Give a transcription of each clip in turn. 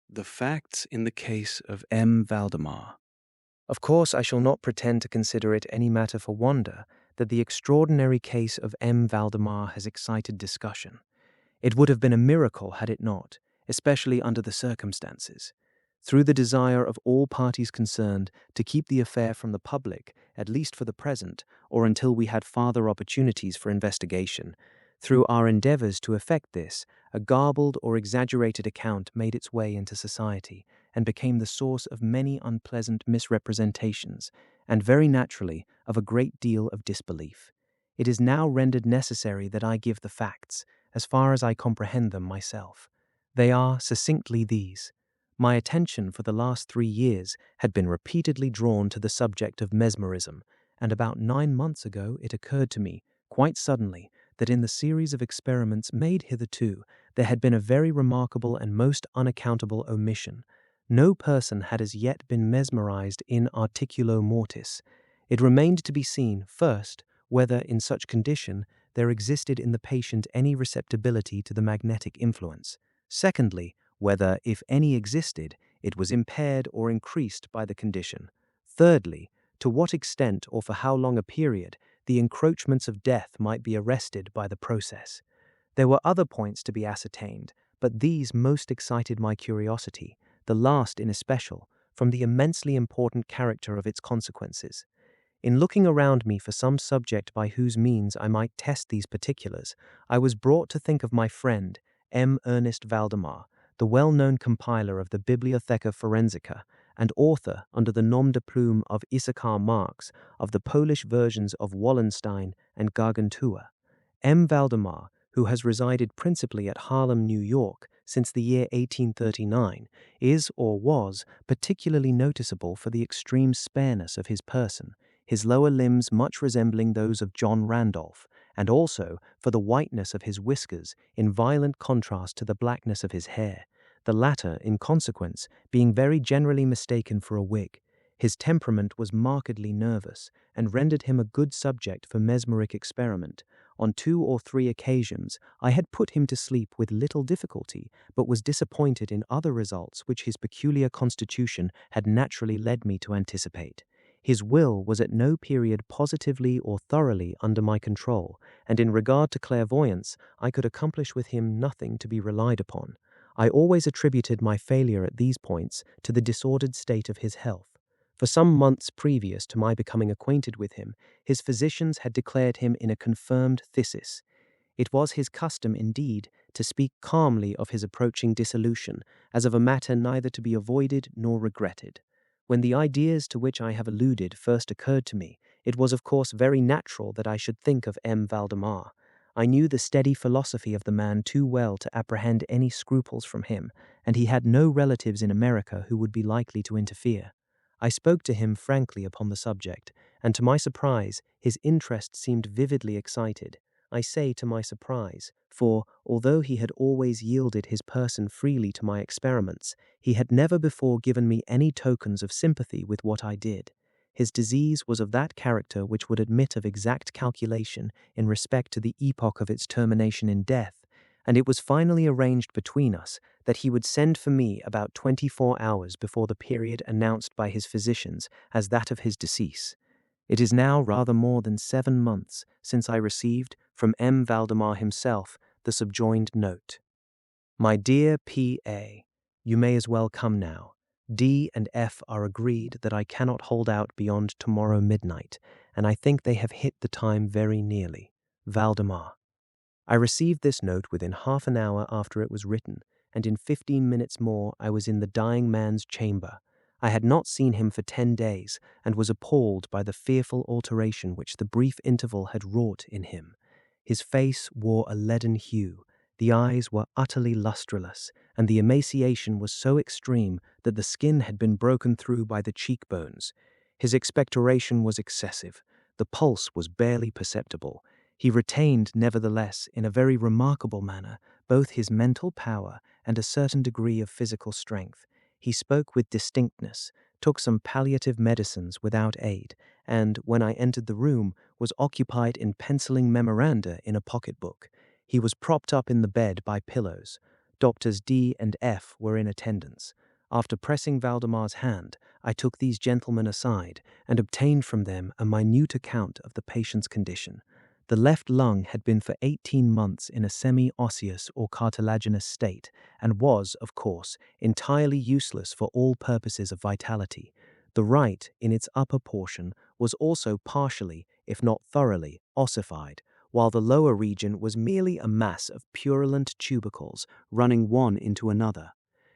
The facts in the case of M. Valdemar. Of course, I shall not pretend to consider it any matter for wonder that the extraordinary case of M. Valdemar has excited discussion. It would have been a miracle had it not, especially under the circumstances. Through the desire of all parties concerned to keep the affair from the public, at least for the present, or until we had farther opportunities for investigation, through our endeavors to effect this, a garbled or exaggerated account made its way into society and became the source of many unpleasant misrepresentations, and very naturally of a great deal of disbelief. It is now rendered necessary that I give the facts, as far as I comprehend them myself. They are, succinctly, these. My attention for the last 3 years had been repeatedly drawn to the subject of mesmerism, and about 9 months ago it occurred to me, quite suddenly, that in the series of experiments made hitherto, there had been a very remarkable and most unaccountable omission. No person had as yet been mesmerized in articulo mortis. It remained to be seen, first, whether, in such condition, there existed in the patient any receptibility to the magnetic influence. Secondly, whether, if any existed, it was impaired or increased by the condition. Thirdly, to what extent or for how long a period the encroachments of death might be arrested by the process. There were other points to be ascertained, but these most excited my curiosity, the last in especial, from the immensely important character of its consequences. In looking around me for some subject by whose means I might test these particulars, I was brought to think of my friend, M. Ernest Valdemar, the well-known compiler of the Bibliotheca Forensica, and author, under the nom de plume of Issachar Marx, of the Polish versions of Wallenstein and Gargantua. M. Valdemar, who has resided principally at Harlem, New York, since the year 1839, is, or was, particularly noticeable for the extreme spareness of his person, his lower limbs much resembling those of John Randolph, and also for the whiteness of his whiskers in violent contrast to the blackness of his hair, the latter, in consequence, being very generally mistaken for a wig. His temperament was markedly nervous, and rendered him a good subject for mesmeric experiment. On 2 or 3 occasions I had put him to sleep with little difficulty, but was disappointed in other results which his peculiar constitution had naturally led me to anticipate. His will was at no period positively or thoroughly under my control, and in regard to clairvoyance I could accomplish with him nothing to be relied upon. I always attributed my failure at these points to the disordered state of his health. For some months previous to my becoming acquainted with him, his physicians had declared him in a confirmed phthisis. It was his custom, indeed, to speak calmly of his approaching dissolution, as of a matter neither to be avoided nor regretted. When the ideas to which I have alluded first occurred to me, it was of course very natural that I should think of M. Valdemar. I knew the steady philosophy of the man too well to apprehend any scruples from him, and he had no relatives in America who would be likely to interfere. I spoke to him frankly upon the subject, and to my surprise, his interest seemed vividly excited. I say to my surprise, for, although he had always yielded his person freely to my experiments, he had never before given me any tokens of sympathy with what I did. His disease was of that character which would admit of exact calculation in respect to the epoch of its termination in death, and it was finally arranged between us that he would send for me about 24 hours before the period announced by his physicians as that of his decease. It is now rather more than 7 months since I received, from M. Valdemar himself, the subjoined note. My dear P.A., you may as well come now. D and F are agreed that I cannot hold out beyond tomorrow midnight, and I think they have hit the time very nearly. Valdemar. I received this note within half an hour after it was written, and in 15 minutes more I was in the dying man's chamber. I had not seen him for 10 days, and was appalled by the fearful alteration which the brief interval had wrought in him. His face wore a leaden hue, the eyes were utterly lustreless, and the emaciation was so extreme that the skin had been broken through by the cheekbones. His expectoration was excessive, the pulse was barely perceptible. He retained, nevertheless, in a very remarkable manner, both his mental power and a certain degree of physical strength. He spoke with distinctness, took some palliative medicines without aid, and, when I entered the room, was occupied in penciling memoranda in a pocket-book. He was propped up in the bed by pillows. Doctors D and F were in attendance. After pressing Valdemar's hand, I took these gentlemen aside and obtained from them a minute account of the patient's condition. The left lung had been for 18 months in a semi-osseous or cartilaginous state and was, of course, entirely useless for all purposes of vitality. The right, in its upper portion, was also partially, if not thoroughly, ossified, while the lower region was merely a mass of purulent tubercles running one into another.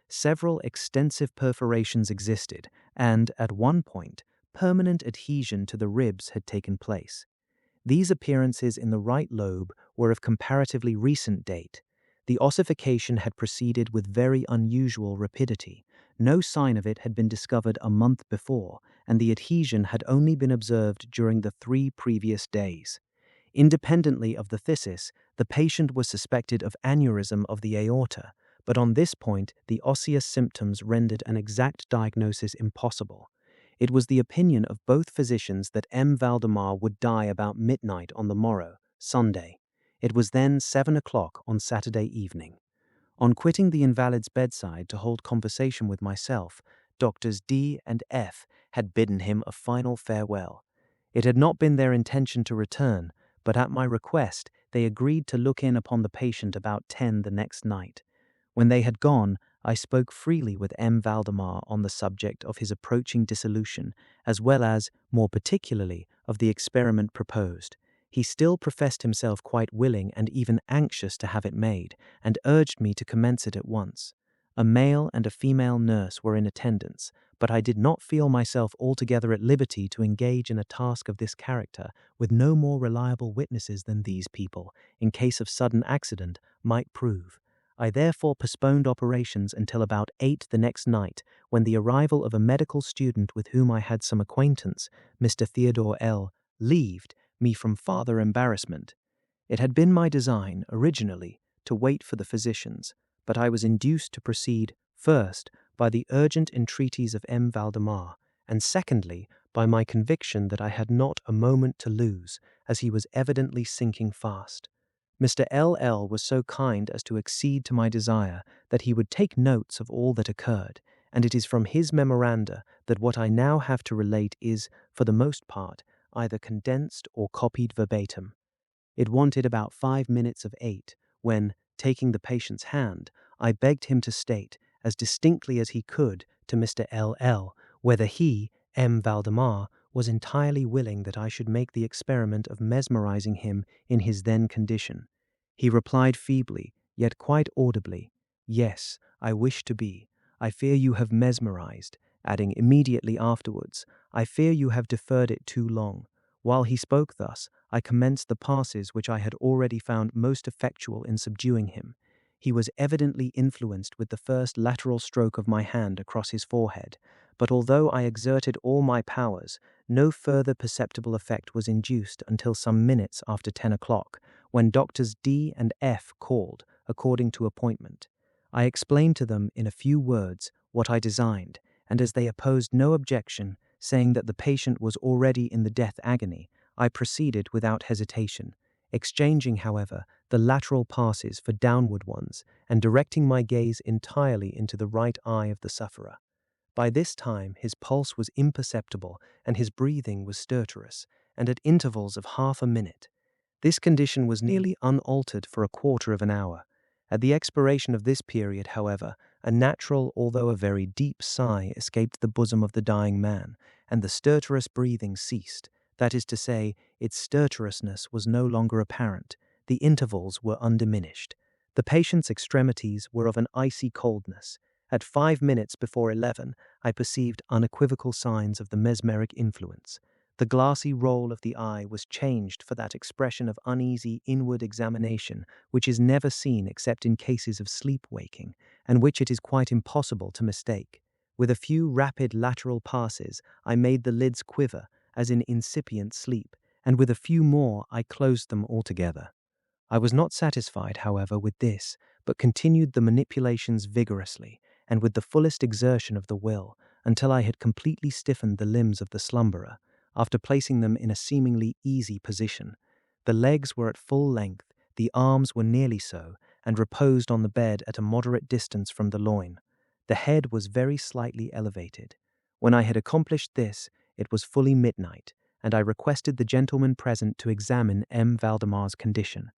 Several extensive perforations existed, and, at one point, permanent adhesion to the ribs had taken place. These appearances in the right lobe were of comparatively recent date. The ossification had proceeded with very unusual rapidity. No sign of it had been discovered a month before, and the adhesion had only been observed during the 3 previous days. Independently of the phthisis, the patient was suspected of aneurysm of the aorta, but on this point the osseous symptoms rendered an exact diagnosis impossible. It was the opinion of both physicians that M. Valdemar would die about midnight on the morrow, Sunday. It was then 7 o'clock on Saturday evening. On quitting the invalid's bedside to hold conversation with myself, Doctors D and F had bidden him a final farewell. It had not been their intention to return, but at my request they agreed to look in upon the patient about 10 the next night. When they had gone, I spoke freely with M. Valdemar on the subject of his approaching dissolution, as well as, more particularly, of the experiment proposed. He still professed himself quite willing and even anxious to have it made, and urged me to commence it at once. A male and a female nurse were in attendance, but I did not feel myself altogether at liberty to engage in a task of this character with no more reliable witnesses than these people, in case of sudden accident, might prove. I therefore postponed operations until about 8 the next night, when the arrival of a medical student with whom I had some acquaintance, Mr. Theodore L., relieved me from farther embarrassment. It had been my design, originally, to wait for the physicians, but I was induced to proceed, first, by the urgent entreaties of M. Valdemar, and secondly, by my conviction that I had not a moment to lose, as he was evidently sinking fast. Mr. L.L. was so kind as to accede to my desire that he would take notes of all that occurred, and it is from his memoranda that what I now have to relate is, for the most part, either condensed or copied verbatim. It wanted about 5 minutes of 8, when, taking the patient's hand, I begged him to state, as distinctly as he could, to Mr. L.L., whether he, M. Valdemar, was entirely willing that I should make the experiment of mesmerizing him in his then condition. He replied feebly, yet quite audibly, "Yes, I wish to be. I fear you have mesmerized," adding immediately afterwards, "I fear you have deferred it too long." While he spoke thus, I commenced the passes which I had already found most effectual in subduing him. He was evidently influenced with the first lateral stroke of my hand across his forehead, but although I exerted all my powers, no further perceptible effect was induced until some minutes after 10 o'clock, when Doctors D and F called, according to appointment. I explained to them in a few words what I designed, and as they opposed no objection, saying that the patient was already in the death agony, I proceeded without hesitation, exchanging, however, the lateral passes for downward ones, and directing my gaze entirely into the right eye of the sufferer. By this time his pulse was imperceptible, and his breathing was stertorous, and at intervals of half a minute. This condition was nearly unaltered for a quarter of an hour. At the expiration of this period, however, a natural, although a very deep sigh escaped the bosom of the dying man, and the stertorous breathing ceased. That is to say, its stertorousness was no longer apparent. The intervals were undiminished. The patient's extremities were of an icy coldness. At 5 minutes before 11, I perceived unequivocal signs of the mesmeric influence. The glassy roll of the eye was changed for that expression of uneasy inward examination which is never seen except in cases of sleep-waking, and which it is quite impossible to mistake. With a few rapid lateral passes, I made the lids quiver, as in incipient sleep, and with a few more I closed them altogether. I was not satisfied, however, with this, but continued the manipulations vigorously, and with the fullest exertion of the will, until I had completely stiffened the limbs of the slumberer. After placing them in a seemingly easy position, the legs were at full length, the arms were nearly so, and reposed on the bed at a moderate distance from the loin. The head was very slightly elevated. When I had accomplished this, it was fully midnight, and I requested the gentlemen present to examine M. Valdemar's condition.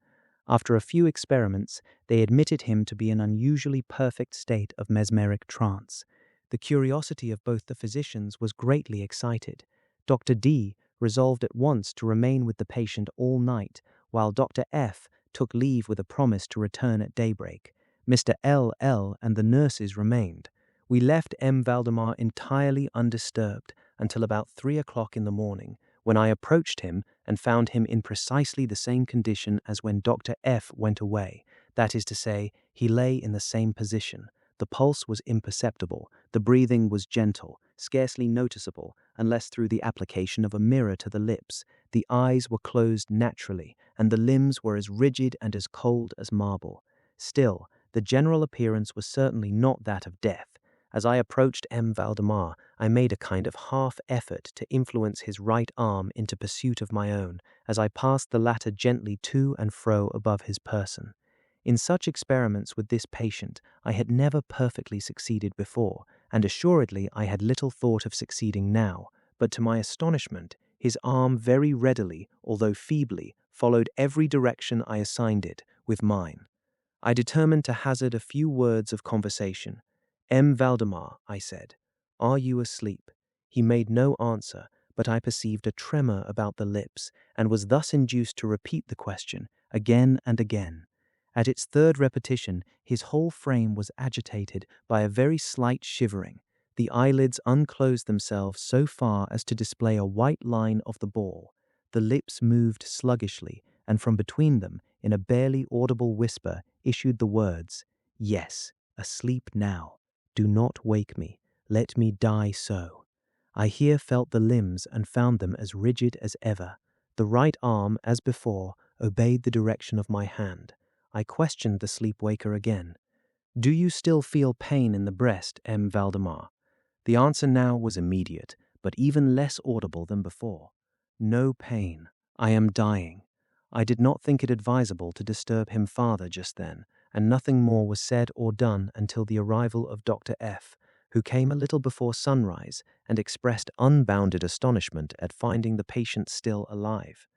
After a few experiments, they admitted him to be in an unusually perfect state of mesmeric trance. The curiosity of both the physicians was greatly excited. Dr. D resolved at once to remain with the patient all night, while Dr. F took leave with a promise to return at daybreak. Mr. L and the nurses remained. We left M. Valdemar entirely undisturbed until about 3 o'clock in the morning, when I approached him and found him in precisely the same condition as when Dr. F went away. That is to say, he lay in the same position. The pulse was imperceptible, the breathing was gentle, scarcely noticeable unless through the application of a mirror to the lips. The eyes were closed naturally, and the limbs were as rigid and as cold as marble. Still, the general appearance was certainly not that of death. As I approached M. Valdemar, I made a kind of half-effort to influence his right arm into pursuit of my own, as I passed the latter gently to and fro above his person. In such experiments with this patient, I had never perfectly succeeded before, and assuredly I had little thought of succeeding now, but to my astonishment, his arm very readily, although feebly, followed every direction I assigned it with mine. I determined to hazard a few words of conversation. M. Valdemar, I said, are you asleep? He made no answer, but I perceived a tremor about the lips, and was thus induced to repeat the question again and again. At its third repetition, his whole frame was agitated by a very slight shivering. The eyelids unclosed themselves so far as to display a white line of the ball. The lips moved sluggishly, and from between them, in a barely audible whisper, issued the words, "Yes, asleep now. Do not wake me. Let me die so." I here felt the limbs and found them as rigid as ever. The right arm, as before, obeyed the direction of my hand. I questioned the sleep-waker again. "Do you still feel pain in the breast, M. Valdemar?" The answer now was immediate, but even less audible than before. "No pain. I am dying." I did not think it advisable to disturb him farther just then, and nothing more was said or done until the arrival of Dr. F, who came a little before sunrise and expressed unbounded astonishment at finding the patient still alive.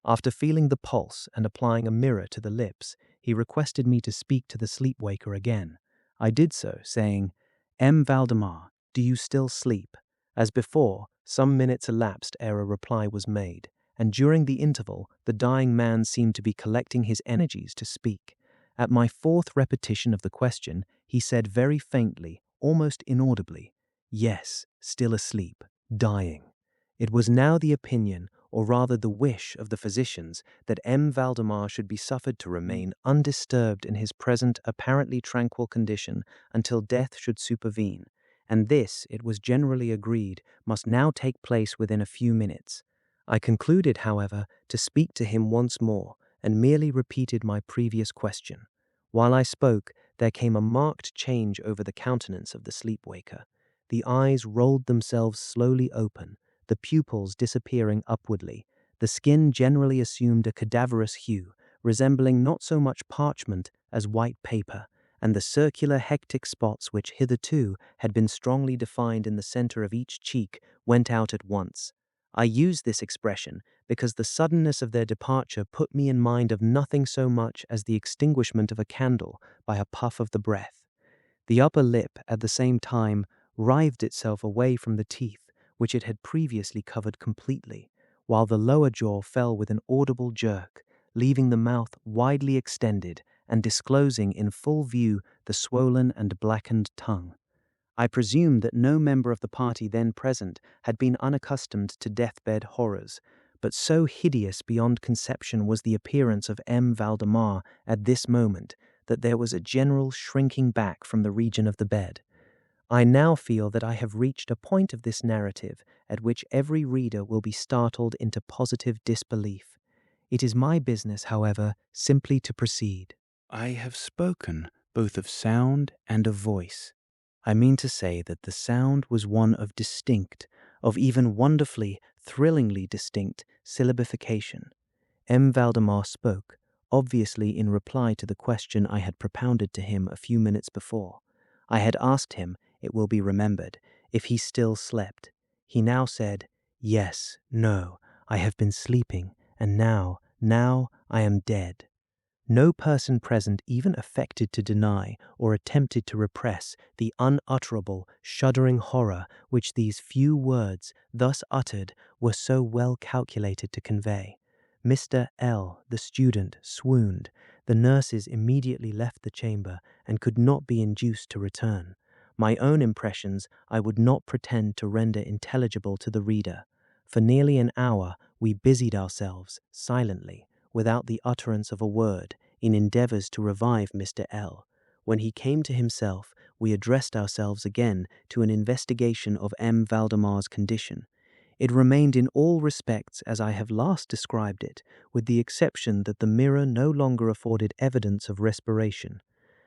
After feeling the pulse and applying a mirror to the lips, he requested me to speak to the sleep-waker again. I did so, saying, "M. Valdemar, do you still sleep?" As before, some minutes elapsed ere a reply was made, and during the interval the dying man seemed to be collecting his energies to speak. At my fourth repetition of the question, he said very faintly, almost inaudibly, "Yes, still asleep, dying." It was now the opinion, or rather the wish, of the physicians that M. Valdemar should be suffered to remain undisturbed in his present apparently tranquil condition until death should supervene, and this, it was generally agreed, must now take place within a few minutes. I concluded, however, to speak to him once more, and merely repeated my previous question. While I spoke, there came a marked change over the countenance of the sleep-waker. The eyes rolled themselves slowly open, the pupils disappearing upwardly. The skin generally assumed a cadaverous hue, resembling not so much parchment as white paper, and the circular hectic spots which hitherto had been strongly defined in the center of each cheek went out at once. I use this expression because the suddenness of their departure put me in mind of nothing so much as the extinguishment of a candle by a puff of the breath. The upper lip, at the same time, writhed itself away from the teeth, which it had previously covered completely, while the lower jaw fell with an audible jerk, leaving the mouth widely extended and disclosing in full view the swollen and blackened tongue. I presume that no member of the party then present had been unaccustomed to deathbed horrors, but so hideous beyond conception was the appearance of M. Valdemar at this moment that there was a general shrinking back from the region of the bed. I now feel that I have reached a point of this narrative at which every reader will be startled into positive disbelief. It is my business, however, simply to proceed. I have spoken both of sound and of voice. I mean to say that the sound was one of distinct, of even wonderfully, thrillingly distinct syllabification. M. Valdemar spoke, obviously in reply to the question I had propounded to him a few minutes before. I had asked him, it will be remembered, if he still slept. He now said, "Yes, no, I have been sleeping, and now I am dead." No person present even affected to deny or attempted to repress the unutterable, shuddering horror which these few words, thus uttered, were so well calculated to convey. Mr. L., the student, swooned. The nurses immediately left the chamber and could not be induced to return. My own impressions I would not pretend to render intelligible to the reader. For nearly an hour we busied ourselves, silently, without the utterance of a word, in endeavours to revive Mr. L. When he came to himself, we addressed ourselves again to an investigation of M. Valdemar's condition. It remained in all respects as I have last described it, with the exception that the mirror no longer afforded evidence of respiration.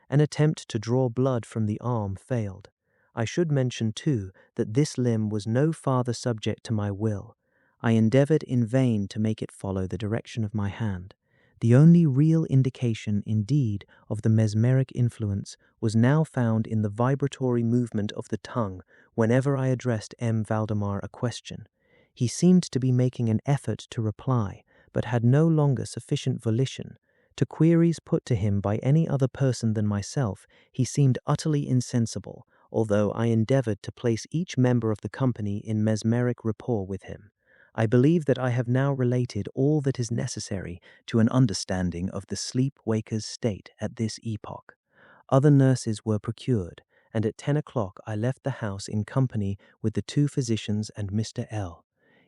An attempt to draw blood from the arm failed. I should mention, too, that this limb was no farther subject to my will. I endeavoured in vain to make it follow the direction of my hand. The only real indication, indeed, of the mesmeric influence was now found in the vibratory movement of the tongue whenever I addressed M. Valdemar a question. He seemed to be making an effort to reply, but had no longer sufficient volition. To queries put to him by any other person than myself, he seemed utterly insensible, although I endeavoured to place each member of the company in mesmeric rapport with him. I believe that I have now related all that is necessary to an understanding of the sleep-waker's state at this epoch. Other nurses were procured, and at 10 o'clock I left the house in company with the 2 physicians and Mr. L.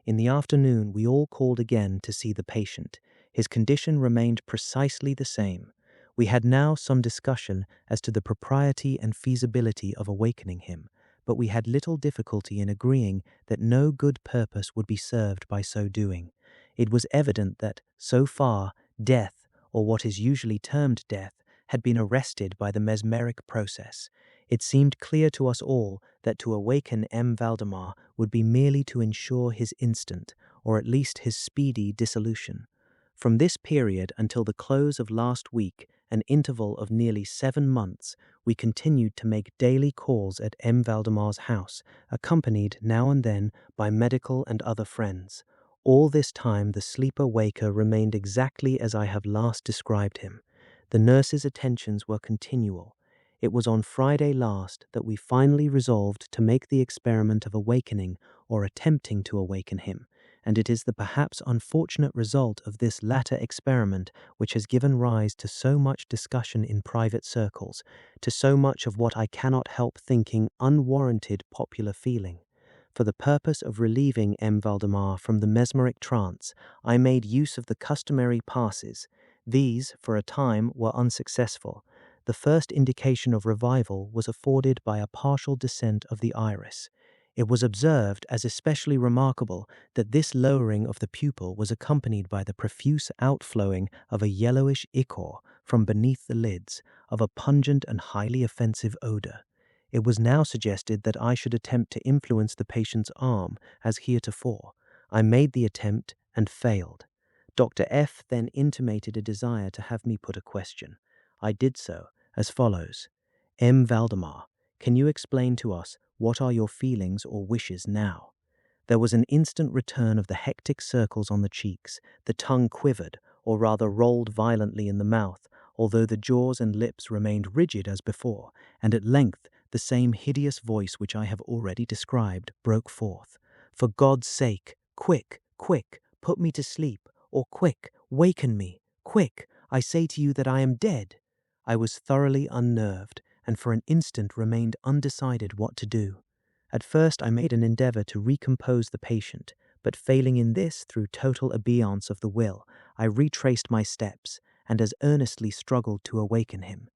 In the afternoon we all called again to see the patient. His condition remained precisely the same. We had now some discussion as to the propriety and feasibility of awakening him, but we had little difficulty in agreeing that no good purpose would be served by so doing. It was evident that, so far, death, or what is usually termed death, had been arrested by the mesmeric process. It seemed clear to us all that to awaken M. Valdemar would be merely to ensure his instant, or at least his speedy dissolution. From this period until the close of last week, an interval of nearly 7 months, we continued to make daily calls at M. Valdemar's house, accompanied now and then by medical and other friends. All this time the sleeper-waker remained exactly as I have last described him. The nurse's attentions were continual. It was on Friday last that we finally resolved to make the experiment of awakening or attempting to awaken him, and it is the perhaps unfortunate result of this latter experiment which has given rise to so much discussion in private circles, to so much of what I cannot help thinking unwarranted popular feeling. For the purpose of relieving M. Valdemar from the mesmeric trance, I made use of the customary passes. These, for a time, were unsuccessful. The first indication of revival was afforded by a partial descent of the iris. It was observed as especially remarkable that this lowering of the pupil was accompanied by the profuse outflowing of a yellowish ichor from beneath the lids, of a pungent and highly offensive odor. It was now suggested that I should attempt to influence the patient's arm, as heretofore. I made the attempt and failed. Dr. F. then intimated a desire to have me put a question. I did so, as follows. M. Valdemar, can you explain to us what are your feelings or wishes now? There was an instant return of the hectic circles on the cheeks, the tongue quivered, or rather rolled violently in the mouth, although the jaws and lips remained rigid as before, and at length the same hideous voice which I have already described broke forth. For God's sake, quick, quick, put me to sleep, or quick, waken me, quick, I say to you that I am dead. I was thoroughly unnerved, and for an instant remained undecided what to do. At first I made an endeavour to recompose the patient, but failing in this through total abeyance of the will, I retraced my steps, and as earnestly struggled to awaken him.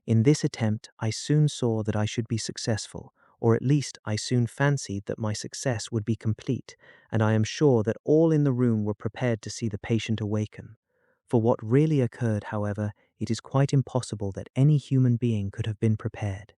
In this attempt I soon saw that I should be successful, or at least I soon fancied that my success would be complete, and I am sure that all in the room were prepared to see the patient awaken. For what really occurred, however, it is quite impossible that any human being could have been prepared.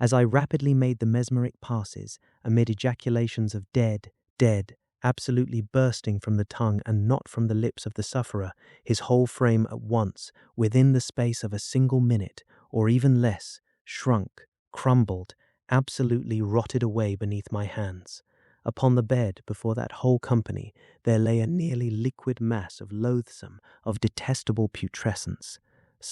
As I rapidly made the mesmeric passes, amid ejaculations of dead, dead, absolutely bursting from the tongue and not from the lips of the sufferer, his whole frame at once, within the space of a single minute, or even less, shrunk, crumbled, absolutely rotted away beneath my hands. Upon the bed, before that whole company, there lay a nearly liquid mass of loathsome, of detestable putrescence.